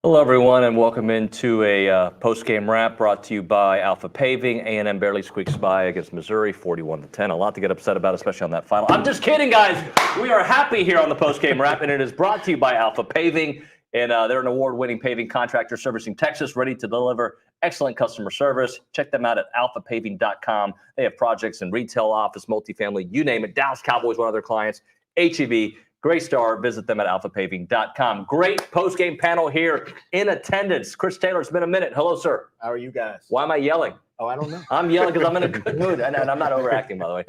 Hello, everyone, and welcome into a post-game wrap brought to you by Alpha Paving. A&M barely squeaks by against Missouri, 41-10. A lot to get upset about, especially on that final. I'm just kidding, guys. We are happy here on the post-game wrap, and it is brought to you by Alpha Paving. And they're an award-winning paving contractor servicing Texas, ready to deliver excellent customer service. Check them out at alphapaving.com. They have projects in retail, office, multifamily, you name it. Dallas Cowboys, one of their clients. HEB. Great star. Visit them at alphapaving.com. Great post-game panel here in attendance. Chris Taylor, it's been a minute. Hello, sir. How are you guys? Why am I yelling? Oh, I don't know. I'm yelling because I'm in a good mood, and I'm not overacting, by the way.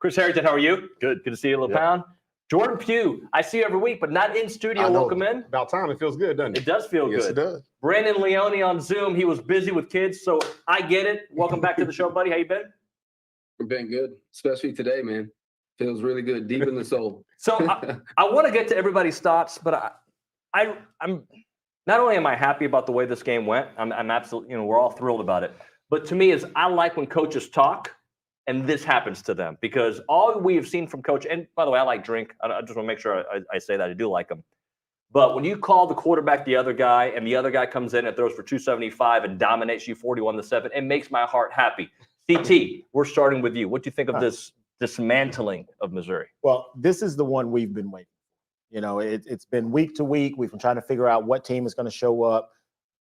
Chris Harrington, how are you? Good. Good to see you, Little Pound. Jordan Pugh, I see you every week, but not in studio. Welcome in. About time. It feels good, doesn't it? It does feel good. Yes, it does. Brandon Leone on Zoom. He was busy with kids, so I get it. Welcome back to the show, buddy. How you been? I've been good, especially today, man. Feels really good, deep in the soul. So I want to get to everybody's thoughts, but I'm not only am I happy about the way this game went, I'm absolutely, we're all thrilled about it. But to me, is I like when coaches talk and this happens to them, because all we have seen from coach, and by the way, I like Drink. I just want to make sure I say that I do like him. But when you call the quarterback the other guy, and the other guy comes in and throws for 275 and dominates you 41-7, it makes my heart happy. CT, we're starting with you. What do you think of this dismantling of Missouri? Well, this is the one we've been waiting. It's been week to week. We've been trying to figure out what team is going to show up.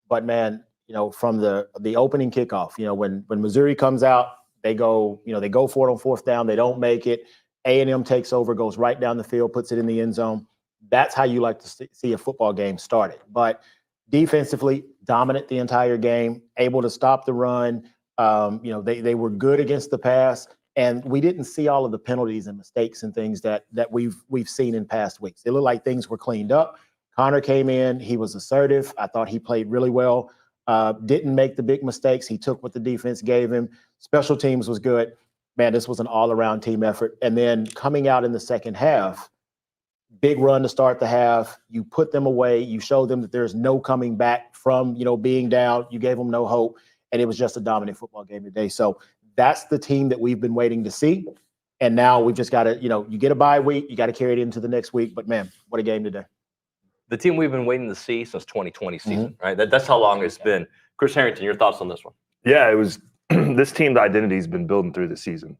But man, from the opening kickoff, when Missouri comes out, they go for it on fourth down. They don't make it. A&M takes over, goes right down the field, puts it in the end zone. That's how you like to see a football game started. But defensively, dominant the entire game, able to stop the run. They were good against the pass. And we didn't see all of the penalties and mistakes and things that we've seen in past weeks. It looked like things were cleaned up. Connor came in. He was assertive. I thought he played really well. Didn't make the big mistakes. He took what the defense gave him. Special teams was good. Man, this was an all-around team effort. And then coming out in the second half, big run to start the half. You put them away. You showed them that there's no coming back from, being down. You gave them no hope. And it was just a dominant football game today. So that's the team that we've been waiting to see. And now we've just got to, you get a bye week, you got to carry it into the next week. But, man, what a game today. The team we've been waiting to see since 2020 season, right? That's how long it's been. Chris Harrington, your thoughts on this one? Yeah, it was this team's identity has been building through the season.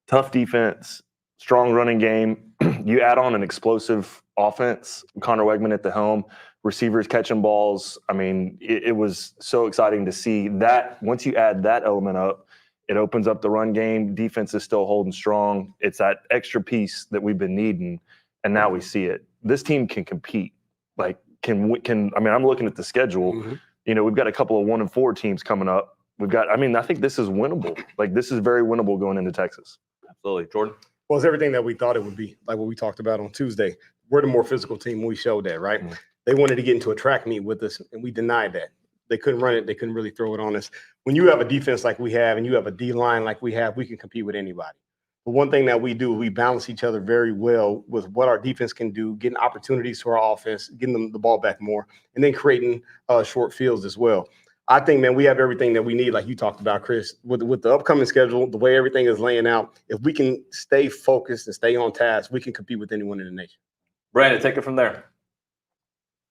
Tough defense, strong running game. You add on an explosive offense, Connor Wegman at the helm, receivers catching balls. I mean, it was so exciting to see that. Once you add that element up, it opens up the run game. Defense is still holding strong. It's that extra piece that we've been needing, and now we see it. This team can compete. Like, I'm looking at the schedule. Mm-hmm. We've got a couple of 1-4 teams coming up. I think this is winnable. Like, this is very winnable going into Texas. Absolutely. Jordan? Well, it's everything that we thought it would be, like what we talked about on Tuesday. We're the more physical team. We showed that, right? Mm-hmm. They wanted to get into a track meet with us, and we denied that. They couldn't run it. They couldn't really throw it on us. When you have a defense like we have and you have a D-line like we have, we can compete with anybody. But one thing that we do, we balance each other very well with what our defense can do, getting opportunities to our offense, getting them the ball back more, and then creating short fields as well. I think, man, we have everything that we need, like you talked about, Chris, with the upcoming schedule, the way everything is laying out. If we can stay focused and stay on task, we can compete with anyone in the nation. Brandon, take it from there.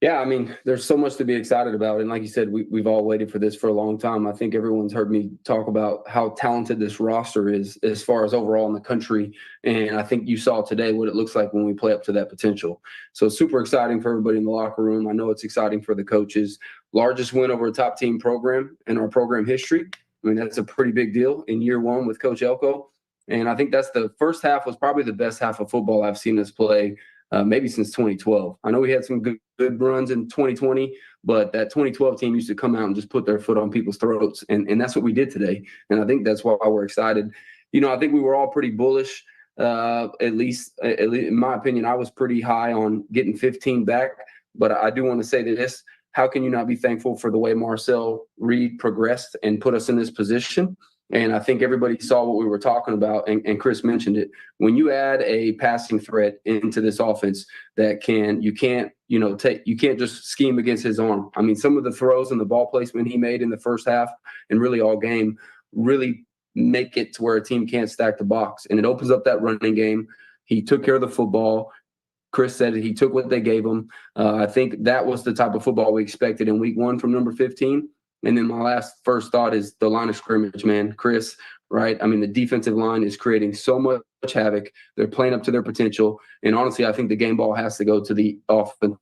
Yeah, there's so much to be excited about. And like you said, we've all waited for this for a long time. I think everyone's heard me talk about how talented this roster is as far as overall in the country. And I think you saw today what it looks like when we play up to that potential. So super exciting for everybody in the locker room. I know it's exciting for the coaches. Largest win over a top team program in our program history. That's a pretty big deal in year one with Coach Elko. And I think that's the first half was probably the best half of football I've seen us play maybe since 2012. I know we had some good runs in 2020, but that 2012 team used to come out and just put their foot on people's throats. And that's what we did today. And I think that's why we're excited. I think we were all pretty bullish, at least in my opinion. I was pretty high on getting 15 back. But I do want to say this. How can you not be thankful for the way Marcel Reed progressed and put us in this position? And I think everybody saw what we were talking about, and Chris mentioned it. When you add a passing threat into this offense that you can't just scheme against his arm. Some of the throws and the ball placement he made in the first half and really all game really make it to where a team can't stack the box. And it opens up that running game. He took care of the football. Chris said he took what they gave him. I think that was the type of football we expected in week 1 from number 15. And then my first thought is the line of scrimmage, man. Chris, right? I mean, the defensive line is creating so much havoc. They're playing up to their potential. And honestly, I think the game ball has to go to the offensive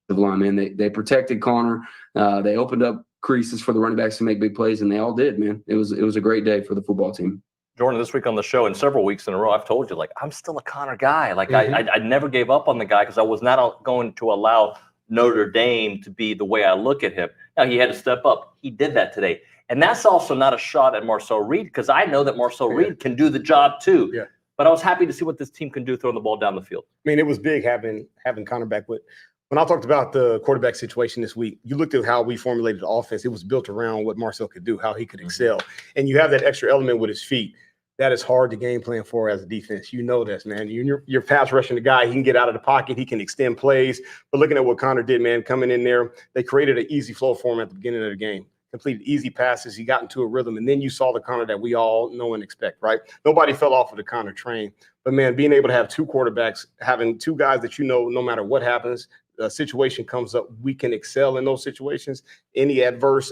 line, man. They protected Connor. They opened up creases for the running backs to make big plays, and they all did, man. It was a great day for the football team. Jordan, this week on the show and several weeks in a row, I've told you, like, I'm still a Connor guy. Like, I never gave up on the guy because I was not going to allow Notre Dame to be the way I look at him. Now, he had to step up. He did that today. And that's also not a shot at Marcel Reed because I know that Marcel Reed can do the job too. Yeah. But I was happy to see what this team can do throwing the ball down the field. I mean, it was big having Connor back. But when I talked about the quarterback situation this week, you looked at how we formulated the offense. It was built around what Marcel could do, how he could excel. And you have that extra element with his feet. That is hard to game plan for as a defense. You know this, man. You're pass rushing the guy. He can get out of the pocket. He can extend plays. But looking at what Connor did, man, coming in there, they created an easy flow for him at the beginning of the game. Completed easy passes. He got into a rhythm. And then you saw the Connor that we all know and expect, right? Nobody fell off of the Connor train. But, man, being able to have 2 quarterbacks, having 2 guys that you know no matter what happens, a situation comes up, we can excel in those situations. Any adverse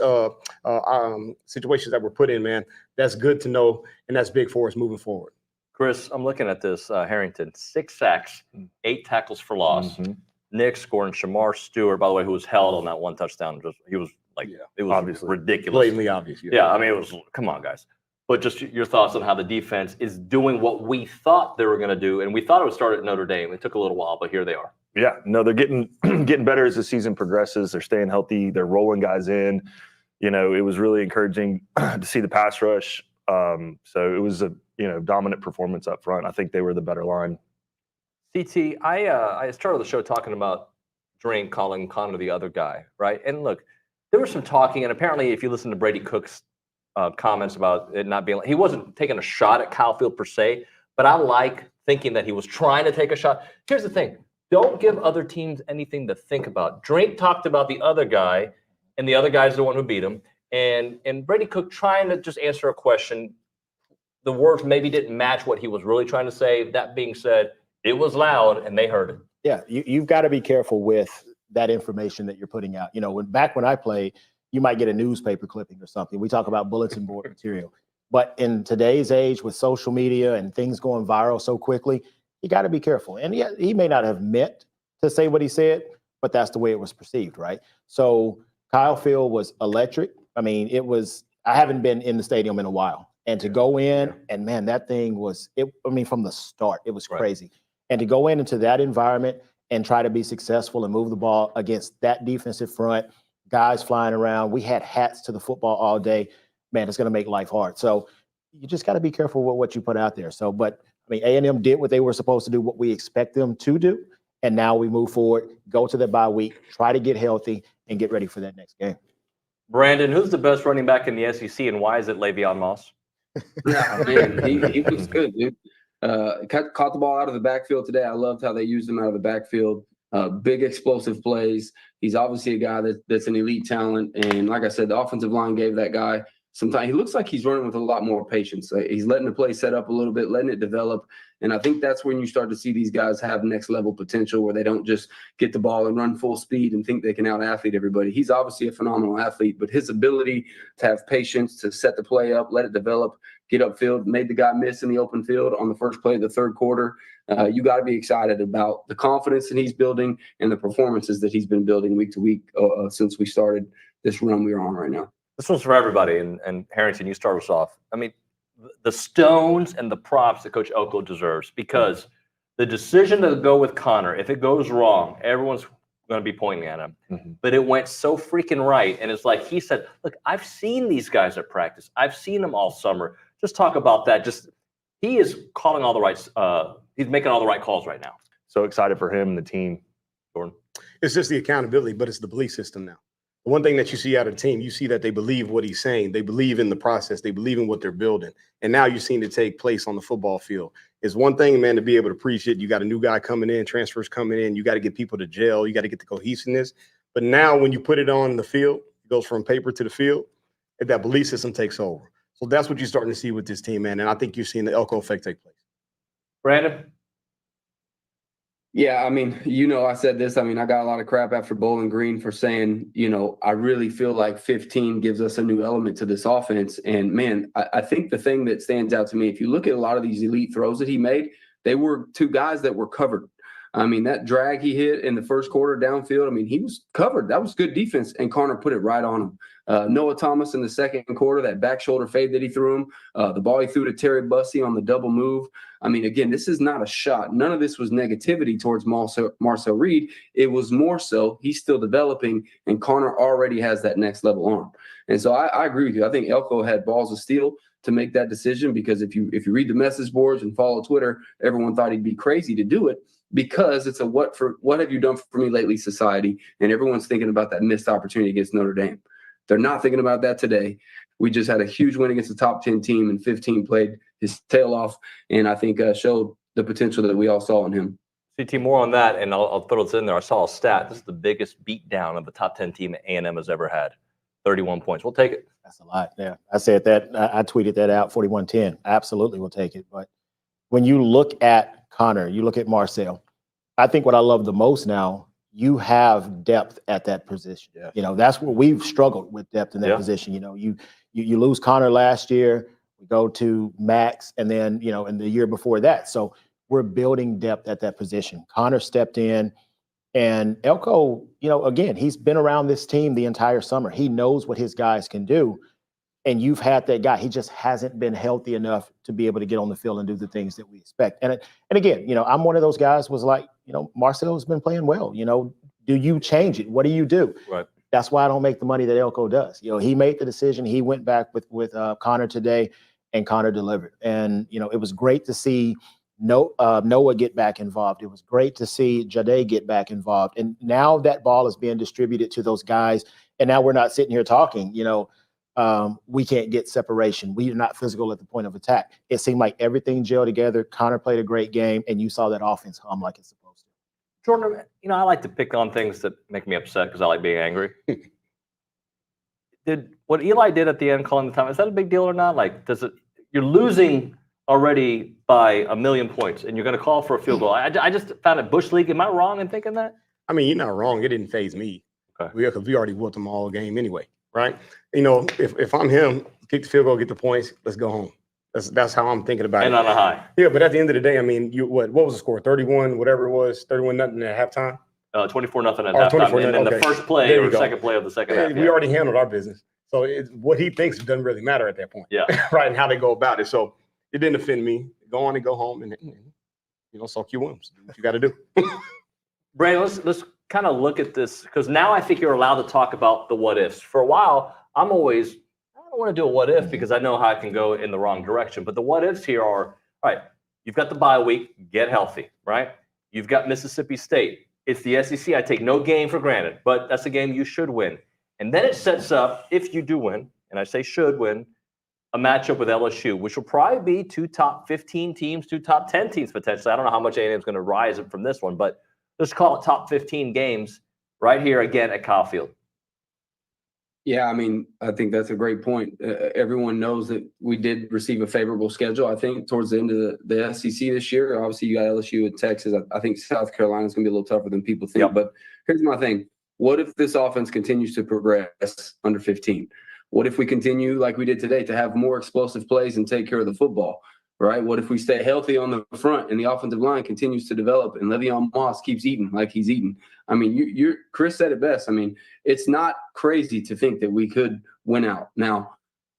situations that we're put in, man, that's good to know, and that's big for us moving forward. Chris, I'm looking at this. Harrington, 6 sacks, 8 tackles for loss. Nick scoring. Shamar Stewart, by the way, who was held on that 1 touchdown. He was like, it was obviously ridiculous. Blatantly obvious. Yeah, I mean, it was, come on, guys. But just your thoughts on how the defense is doing what we thought they were going to do, and we thought it would start at Notre Dame. It took a little while, but here they are. Yeah, no, they're getting better as the season progresses. They're staying healthy. They're rolling guys in. You know, it was really encouraging to see the pass rush. So it was a dominant performance up front. I think they were the better line. CT, I started the show talking about Drink calling Connor the other guy, right? And look, there was some talking, and apparently, if you listen to Brady Cook's comments about it not being, he wasn't taking a shot at Kyle Field per se, but I like thinking that he was trying to take a shot. Here's the thing. Don't give other teams anything to think about. Drake talked about the other guy, and the other guy's the one who beat him. And Brady Cook trying to just answer a question. The words maybe didn't match what he was really trying to say. That being said, it was loud, and they heard it. Yeah, you've got to be careful with that information that you're putting out. You know, back when I played, you might get a newspaper clipping or something. We talk about bulletin board material. But in today's age with social media and things going viral so quickly, you got to be careful. And yeah, he may not have meant to say what he said, but that's the way it was perceived, right? So Kyle Field was electric. I mean, I haven't been in the stadium in a while. And to go in, and man, that thing was, from the start, it was crazy. And to go into that environment and try to be successful and move the ball against that defensive front, guys flying around. We had hats to the football all day. Man, it's going to make life hard. So you just got to be careful with what you put out there. So, but I mean, A&M did what they were supposed to do, what we expect them to do. And now we move forward, go to the bye week, try to get healthy, and get ready for that next game. Brandon, who's the best running back in the SEC, and why is it Le'Veon Moss? Yeah, man, he was good, dude. Caught the ball out of the backfield today. I loved how they used him out of the backfield. Big explosive plays. He's obviously a guy that's an elite talent. And like I said, the offensive line gave that guy some time. He looks like he's running with a lot more patience. He's letting the play set up a little bit, letting it develop. And I think that's when you start to see these guys have next level potential where they don't just get the ball and run full speed and think they can out athlete everybody. He's obviously a phenomenal athlete, but his ability to have patience, to set the play up, let it develop, get upfield, made the guy miss in the open field on the first play of the third quarter. You got to be excited about the confidence that he's building and the performances that he's been building week to week since we started this run we're on right now. This one's for everybody. And Harrington, you start us off. I mean, the stones and the props that Coach Elko deserves, because the decision to go with Connor, if it goes wrong, everyone's going to be pointing at him. But it went so freaking right. And it's like he said, look, I've seen these guys at practice. I've seen them all summer. Just talk about that. He is calling all the right he's making all the right calls right now. So excited for him and the team. Jordan. It's just the accountability, but it's the belief system now. The one thing that you see out of the team, you see that they believe what he's saying. They believe in the process. They believe in what they're building. And now you're seeing it take place on the football field. It's one thing, man, to be able to preach it. You got a new guy coming in, transfers coming in. You got to get people to gel. You got to get the cohesiveness. But now when you put it on the field, it goes from paper to the field, and that belief system takes over. So that's what you're starting to see with this team, man. And I think you're seeing the Elko effect take place. Brandon? Yeah, I mean, I said this. I mean, I got a lot of crap after Bowling Green for saying, I really feel like 15 gives us a new element to this offense. And man, I think the thing that stands out to me, if you look at a lot of these elite throws that he made, they were two guys that were covered. I mean, that drag he hit in the first quarter downfield, I mean, he was covered. That was good defense, and Connor put it right on him. Noah Thomas in the second quarter, that back shoulder fade that he threw him, the ball he threw to Terry Bussey on the double move. I mean, again, this is not a shot. None of this was negativity towards Marcel Reed. It was more so he's still developing, and Connor already has that next level arm. And so I agree with you. I think Elko had balls of steel to make that decision, because if you read the message boards and follow Twitter, everyone thought he'd be crazy to do it, because it's a what have you done for me lately society, and everyone's thinking about that missed opportunity against Notre Dame. They're not thinking about that today. We just had a huge win against the top 10 team, and 15 played his tail off, and I think showed the potential that we all saw in him. CT, more on that, and I'll throw this in there. I saw a stat. This is the biggest beatdown of the top 10 team A&M has ever had. 31 points. We'll take it. That's a lot. Yeah, I said that. I tweeted that out. 41-10. Absolutely, we'll take it. But when you look at Connor, you look at Marcel. I think what I love the most now, you have depth at that position. Yeah. That's where we've struggled with depth in that position. You lose Connor last year, we go to Max, and then, in the year before that. So we're building depth at that position. Connor stepped in, and Elko, again, he's been around this team the entire summer. He knows what his guys can do. And you've had that guy. He just hasn't been healthy enough to be able to get on the field and do the things that we expect. And again, I'm one of those guys was like, Marcel's been playing well. Do you change it? What do you do? Right. That's why I don't make the money that Elko does. He made the decision. He went back with Connor today, and Connor delivered. And it was great to see Noah get back involved. It was great to see Jade get back involved. And now that ball is being distributed to those guys. And now we're not sitting here talking, we can't get separation. We are not physical at the point of attack. It seemed like everything gelled together. Connor played a great game, and you saw that offense hum like it's supposed to. Jordan, I like to pick on things that make me upset because I like being angry. Did what Eli did at the end, calling the time, is that a big deal or not? Like, you're losing already by 1,000,000 points, and you're going to call for a field goal. I just found it Bush League. Am I wrong in thinking that? I mean, you're not wrong. It didn't faze me. Okay. Because we already whooped them all game anyway, right? If I'm him, kick the field goal, get the points, let's go home. That's how I'm thinking about it. And on a high. Yeah, but at the end of the day, I mean, what was the score? 31, whatever it was, 31-0 at halftime? 24-0 at Oh, halftime. 24-0, And then the okay. first play There or you go. second play of the second half. We already handled our business. So what he thinks doesn't really matter at that point. Yeah. Right, and how they go about it. So it didn't offend me. Go on and go home, and so Q Williams, do what you got to do. Brandon, let's kind of look at this, because now I think you're allowed to talk about the what ifs. For a while, I don't want to do a what if because I know how I can go in the wrong direction. But the what ifs here are, all right, you've got the bye week, get healthy, right? You've got Mississippi State. It's the SEC. I take no game for granted, but that's a game you should win. And then it sets up, if you do win, and I say should win, a matchup with LSU, which will probably be 2 top 15 teams, 2 top 10 teams potentially. I don't know how much A&M is going to rise from this one, but let's call it top 15 games right here again at Kyle Field. Yeah, I mean, I think that's a great point. Everyone knows that we did receive a favorable schedule. I think towards the end of the SEC this year, obviously you got LSU and Texas. I think South Carolina is going to be a little tougher than people think. Yep. But here's my thing. What if this offense continues to progress under 15? What if we continue like we did today to have more explosive plays and take care of the football, right? What if we stay healthy on the front and the offensive line continues to develop and Le'Veon Moss keeps eating like he's eating? I mean, Chris said it best. I mean, it's not crazy to think that we could win out. Now,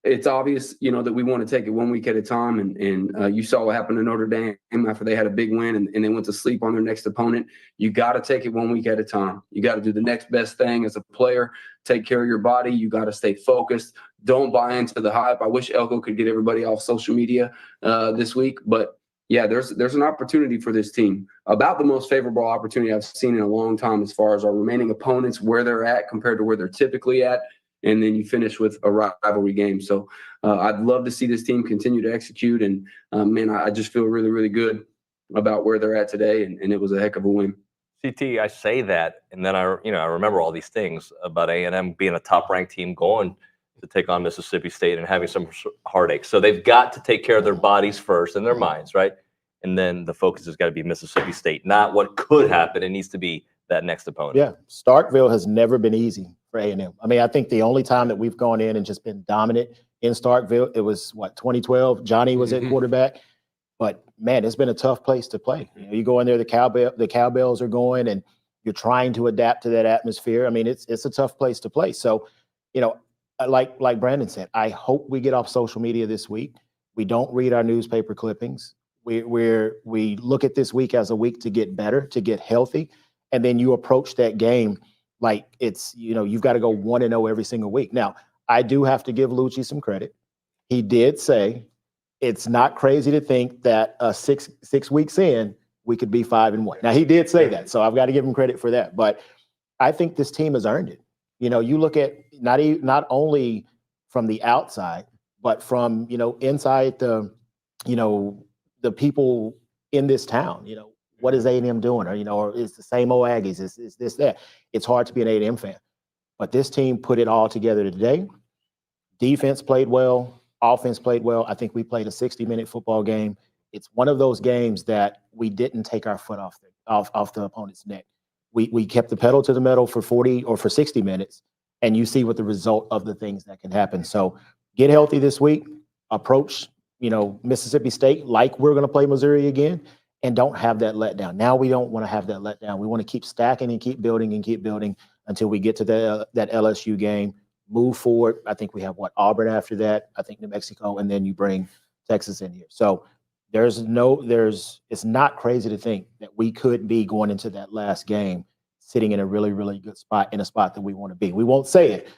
it's obvious, that we want to take it 1 week at a time. And you saw what happened to Notre Dame after they had a big win and they went to sleep on their next opponent. You got to take it 1 week at a time. You got to do the next best thing as a player. Take care of your body. You got to stay focused. Don't buy into the hype. I wish Elko could get everybody off social media this week. But, yeah, there's an opportunity for this team. About the most favorable opportunity I've seen in a long time as far as our remaining opponents, where they're at compared to where they're typically at. And then you finish with a rivalry game. So I'd love to see this team continue to execute. And, man, I just feel really, really good about where they're at today. And it was a heck of a win. CT, I say that, and then I remember all these things about A&M being a top-ranked team going to take on Mississippi State and having some heartache. So they've got to take care of their bodies first and their minds, right? and then the focus has got to be Mississippi State, not what could happen. It needs to be that next opponent. Yeah, Starkville has never been easy for A&M. I mean, I think the only time that we've gone in and just been dominant in Starkville, it was, 2012? Johnny was at quarterback. But, man, it's been a tough place to play. You know, you go in there, the cowbells are going, and you're trying to adapt to that atmosphere. I mean, it's a tough place to play. So, you know, like Brandon said, I hope we get off social media this week. We don't read our newspaper clippings. We look at this week as a week to get better, to get healthy, and then you approach that game like it's, you know, you've got to go 1-0 every single week. Now, I do have to give Lucci some credit. He did say it's not crazy to think that 6 weeks in, we could be 5-1. Now, he did say that, so I've got to give him credit for that. But I think this team has earned it. You know, you look at not only from the outside, but from, you know, inside the people in this town. You know, what is A&M doing? Or, you know, or it's the same old Aggies. It's this, that. It's hard to be an A&M fan. But this team put it all together today. Defense played well. Offense played well. I think we played a 60-minute football game. It's one of those games that we didn't take our foot off the opponent's neck. We kept the pedal to the metal for 40 or for 60 minutes, and you see what the result of the things that can happen. So get healthy this week. Approach, you know, Mississippi State like we're going to play Missouri again, and don't have that letdown. Now we don't want to have that letdown. We want to keep stacking and keep building until we get to that LSU game. Move forward. I think we have Auburn after that. I think New Mexico, and then you bring Texas in here. So it's not crazy to think that we could be going into that last game sitting in a really, really good spot, in a spot that we want to be. We won't say it,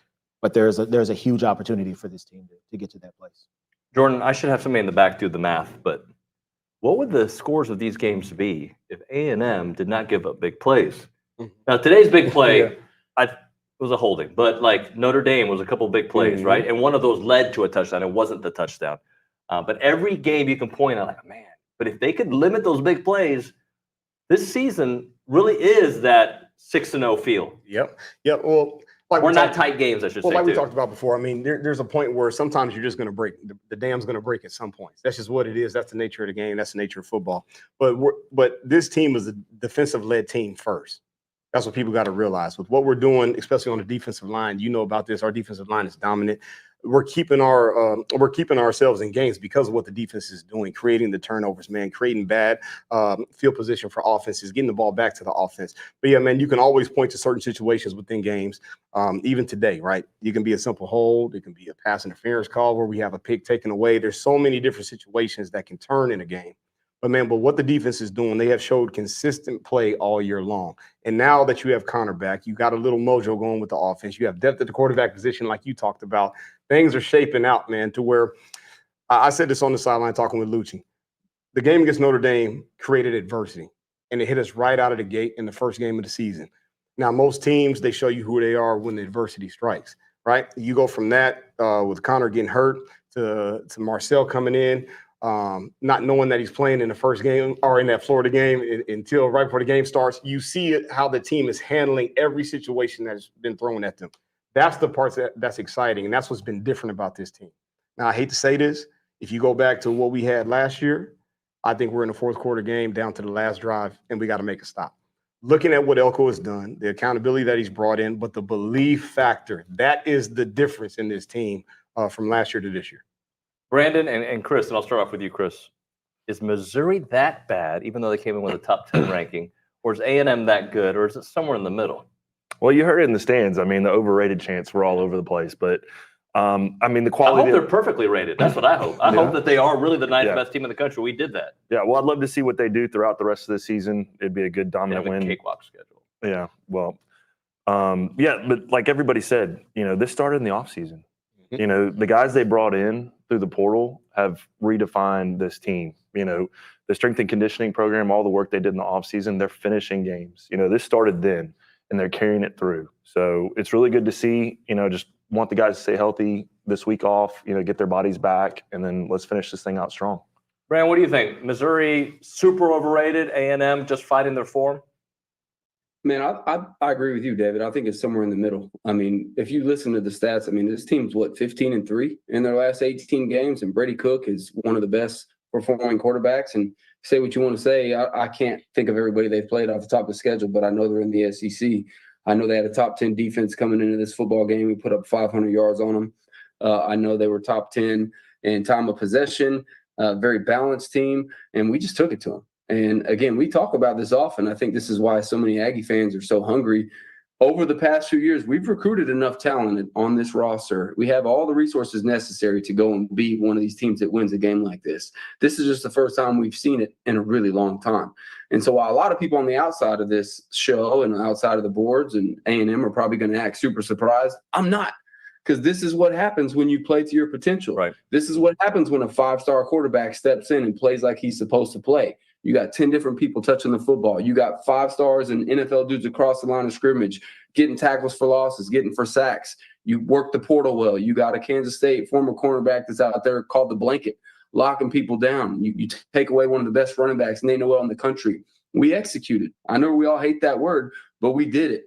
but there's a huge opportunity for this team to get to that place. Jordan, I should have somebody in the back do the math, but what would the scores of these games be if A&M did not give up big plays? Now, today's big play, it was a holding, but like Notre Dame was a couple big plays, right? And one of those led to a touchdown. It wasn't the touchdown. But every game you can point out, like, man, but if they could limit those big plays, this season really is that 6-0 feel. Yep. Well, like we're not tight games, I should say. Like we talked about before, I mean, there's a point where sometimes you're just going to break. The dam's going to break at some points. That's just what it is. That's the nature of the game. That's the nature of football. But this team is a defensive-led team first. That's what people got to realize. With what we're doing, especially on the defensive line, you know about this. Our defensive line is dominant. We're keeping ourselves in games because of what the defense is doing, creating the turnovers, man, creating bad field position for offenses, getting the ball back to the offense. But yeah, man, you can always point to certain situations within games. Even today, right? You can be a simple hold. It can be a pass interference call where we have a pick taken away. There's so many different situations that can turn in a game. But what the defense is doing, they have showed consistent play all year long. And now that you have Connor back, you got a little mojo going with the offense. You have depth at the quarterback position, like you talked about. Things are shaping out, man, to where I said this on the sideline talking with Lucci. The game against Notre Dame created adversity, and it hit us right out of the gate in the first game of the season. Now, most teams, they show you who they are when the adversity strikes, right? You go from that with Connor getting hurt to Marcel coming in, not knowing that he's playing in the first game or in that Florida game until right before the game starts. You see it, how the team is handling every situation that's been thrown at them. That's the part that's exciting, and that's what's been different about this team. Now, I hate to say this. If you go back to what we had last year, I think we're in the fourth quarter game down to the last drive, and we got to make a stop. Looking at what Elko has done, the accountability that he's brought in, but the belief factor, that is the difference in this team from last year to this year. Brandon and Chris, and I'll start off with you, Chris. Is Missouri that bad, even though they came in with a top 10 ranking, or is A&M that good, or is it somewhere in the middle? Well, you heard it in the stands. I mean, the overrated chants were all over the place. But, I mean, the I quality. hope they're perfectly rated. That's what I hope. I hope that they are really the ninth best team in the country. We did that. Yeah, well, I'd love to see what they do throughout the rest of the season. It'd be a good dominant win. Cakewalk schedule. Yeah, well, but like everybody said, you know, this started in the offseason. You know, the guys they brought in through the portal have redefined this team. You know, the strength and conditioning program, all the work they did in the offseason, they're finishing games. You know, this started then, and they're carrying it through. So it's really good to see. You know, just want the guys to stay healthy this week off, you know, get their bodies back, and then let's finish this thing out strong. Brandon, what do you think? Missouri super overrated, A&M just fighting their form? Man, I agree with you, David. I think it's somewhere in the middle. I mean, if you listen to the stats, I mean, this team's 15-3 in their last 18 games, and Brady Cook is one of the best performing quarterbacks. And say what you want to say. I can't think of everybody they've played off the top of the schedule, but I know they're in the SEC. I know they had a top 10 defense coming into this football game. We put up 500 yards on them. I know they were top 10 in time of possession, very balanced team, and we just took it to them. And again, we talk about this often. I think this is why so many Aggie fans are so hungry. Over the past few years, we've recruited enough talent on this roster. We have all the resources necessary to go and be one of these teams that wins a game like this. This is just the first time we've seen it in a really long time. And so while a lot of people on the outside of this show and outside of the boards and A&M are probably going to act super surprised, I'm not. Because this is what happens when you play to your potential. Right. This is what happens when a 5-star quarterback steps in and plays like he's supposed to play. You got 10 different people touching the football. You got 5 stars and NFL dudes across the line of scrimmage, getting tackles for losses, getting for sacks. You work the portal well. You got a Kansas State former cornerback that's out there called the blanket, locking people down. You take away one of the best running backs, and they know in the country. We executed. I know we all hate that word, but we did it.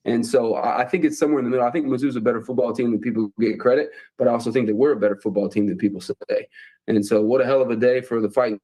And so I think it's somewhere in the middle. I think Mizzou's a better football team than people get credit, but I also think that we're a better football team than people say. And so what a hell of a day for the Fighting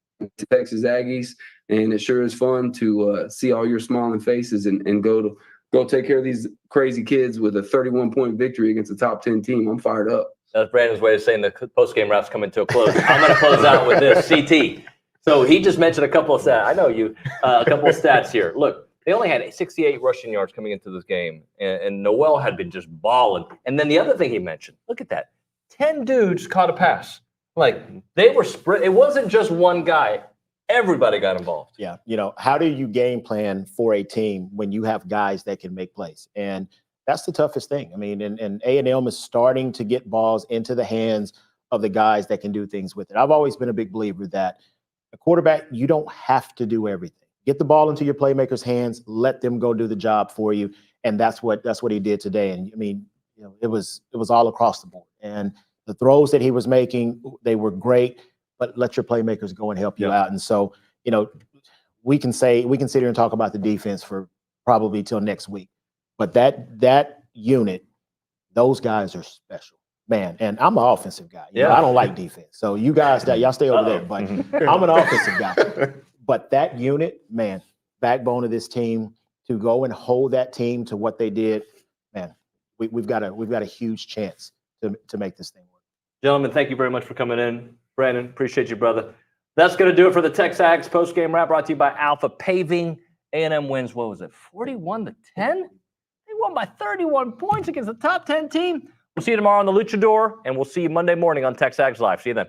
Texas Aggies. And it sure is fun to see all your smiling faces and go take care of these crazy kids with a 31-point victory against a top 10 team. I'm fired up. That's Brandon's way of saying the post-game wrap's coming to a close. I'm going to close out with this. CT. So he just mentioned a couple of stats. I know you. A couple of stats here. Look, they only had 68 rushing yards coming into this game, and Noel had been just balling. And then the other thing he mentioned, look at that. 10 dudes caught a pass. Like, they were spread. It wasn't just one guy. Everybody got involved. Yeah. How do you game plan for a team when you have guys that can make plays? And that's the toughest thing. I mean, and A&M is starting to get balls into the hands of the guys that can do things with it. I've always been a big believer that a quarterback, you don't have to do everything. Get the ball into your playmakers' hands, let them go do the job for you. And that's what he did today. And I mean, it was all across the board. And the throws that he was making, they were great, but let your playmakers go and help you out. And so, we can sit here and talk about the defense for probably till next week. But that unit, those guys are special. Man, and I'm an offensive guy. I don't like defense. So you guys, y'all stay over there. But I'm an offensive guy. But that unit, man, backbone of this team, to go and hold that team to what they did, man, we've got a huge chance to make this thing work. Gentlemen, thank you very much for coming in. Brandon, appreciate you, brother. That's going to do it for the TexAgs post-game wrap, brought to you by Alpha Paving. A&M wins, 41-10? They won by 31 points against the top 10 team. We'll see you tomorrow on the Luchador, and we'll see you Monday morning on TexAgs Live. See you then.